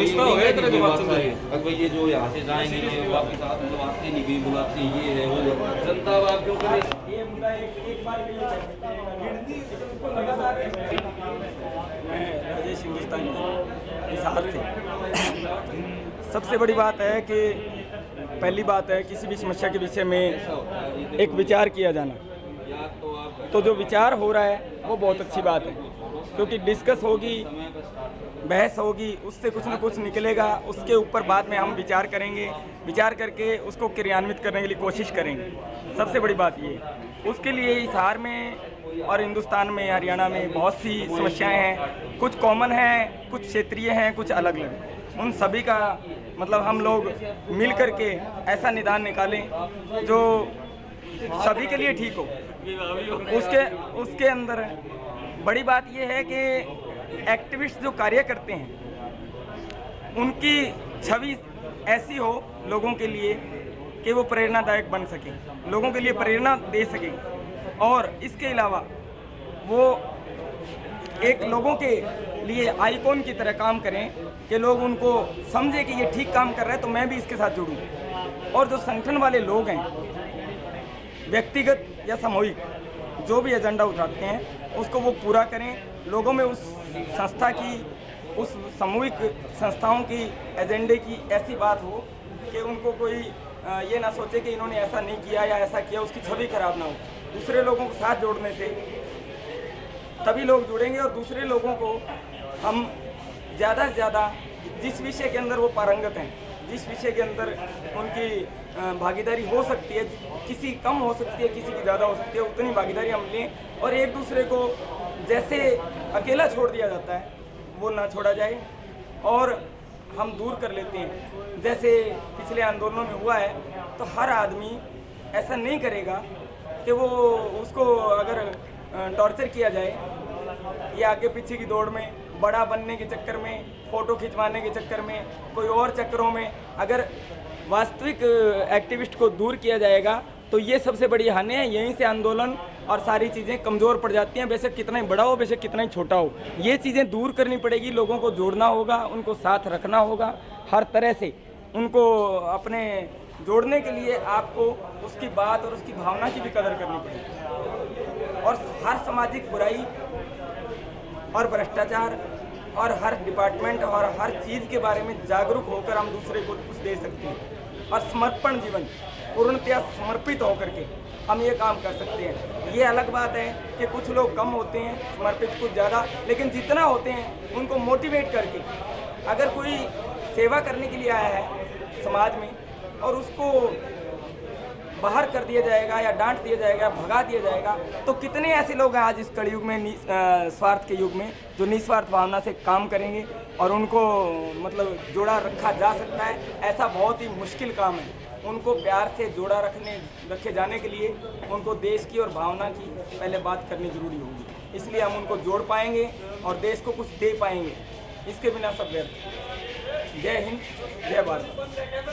कुछ तो हो गया इतना जो बात चल रही है। अब भाई ये जो यहाँ से जाएंगे ये वापस मतलब आते नहीं भी बुलाते ये है वो है। जनता बात क्यों करे? ये मुद्दा एक बार के लिए लगातार मैं राजेश हिंदुस्तानी हिसार से। सबसे बड़ी बात है कि पहली बात है किसी भी समस्या के विषय में एक विचार किया जाना। तो जो विचार हो रहा है वो बहुत अच्छी बात है, क्योंकि डिस्कस होगी, बहस होगी, उससे कुछ न कुछ निकलेगा। उसके ऊपर बाद में हम विचार करेंगे, विचार करके उसको क्रियान्वित करने के लिए कोशिश करेंगे। सबसे बड़ी बात ये, उसके लिए हिसार में और हिंदुस्तान में, हरियाणा में बहुत सी समस्याएं हैं। कुछ कॉमन हैं, कुछ क्षेत्रीय हैं, कुछ अलग अलग। उन सभी का मतलब हम लोग मिल करके ऐसा निदान निकालें जो सभी के लिए ठीक हो। उसके अंदर बड़ी बात यह है कि एक्टिविस्ट जो कार्य करते हैं उनकी छवि ऐसी हो लोगों के लिए कि वो प्रेरणादायक बन सकें, लोगों के लिए प्रेरणा दे सकें। और इसके अलावा वो एक लोगों के लिए आइकॉन की तरह काम करें कि लोग उनको समझे कि ये ठीक काम कर रहा है तो मैं भी इसके साथ जुड़ूं। और जो संगठन वाले लोग हैं, व्यक्तिगत या सामूहिक जो भी एजेंडा उठाते हैं उसको वो पूरा करें। लोगों में उस संस्था की, उस सामूहिक संस्थाओं की एजेंडे की ऐसी बात हो कि उनको कोई ये ना सोचे कि इन्होंने ऐसा नहीं किया या ऐसा किया, उसकी छवि खराब ना हो। दूसरे लोगों को साथ जोड़ने से तभी लोग जुड़ेंगे और दूसरे लोगों को हम ज़्यादा से ज़्यादा जिस विषय के अंदर वो पारंगत हैं, जिस विषय के अंदर उनकी भागीदारी हो सकती है, किसी कम हो सकती है, किसी की ज़्यादा हो सकती है, उतनी भागीदारी हम लें और एक दूसरे को जैसे अकेला छोड़ दिया जाता है वो ना छोड़ा जाए और हम दूर कर लेते हैं। जैसे पिछले आंदोलनों में हुआ है तो हर आदमी ऐसा नहीं करेगा कि वो उसको अगर टॉर्चर किया जाए या आगे पीछे की दौड़ में, बड़ा बनने के चक्कर में, फ़ोटो खिंचवाने के चक्कर में, कोई और चक्करों में अगर वास्तविक एक्टिविस्ट को दूर किया जाएगा तो ये सबसे बड़ी हानि है। यहीं से आंदोलन और सारी चीज़ें कमज़ोर पड़ जाती हैं, बेशक कितना ही बड़ा हो, बेशक कितना ही छोटा हो। ये चीज़ें दूर करनी पड़ेगी, लोगों को जोड़ना होगा, उनको साथ रखना होगा हर तरह से। उनको अपने जोड़ने के लिए आपको उसकी बात और उसकी भावना की भी कदर करनी पड़ेगी। और हर सामाजिक बुराई और भ्रष्टाचार और हर डिपार्टमेंट और हर चीज़ के बारे में जागरूक होकर हम दूसरे को कुछ दे सकते हैं। और समर्पण जीवन, पूर्णतया समर्पित होकर के हम ये काम कर सकते हैं। ये अलग बात है कि कुछ लोग कम होते हैं समर्पित, कुछ ज़्यादा, लेकिन जितना होते हैं उनको मोटिवेट करके अगर कोई सेवा करने के लिए आया है समाज में और उसको बाहर कर दिया जाएगा या डांट दिया जाएगा, भगा दिया जाएगा, तो कितने ऐसे लोग हैं आज इस कलयुग में, स्वार्थ के युग में, जो निस्वार्थ भावना से काम करेंगे और उनको मतलब जोड़ा रखा जा सकता है। ऐसा बहुत ही मुश्किल काम है। उनको प्यार से जोड़ा रखे जाने के लिए उनको देश की और भावना की पहले बात करनी जरूरी होगी। इसलिए हम उनको जोड़ पाएंगे और देश को कुछ दे पाएंगे। इसके बिना सब व्यर्थ। जय हिंद, जय भारत।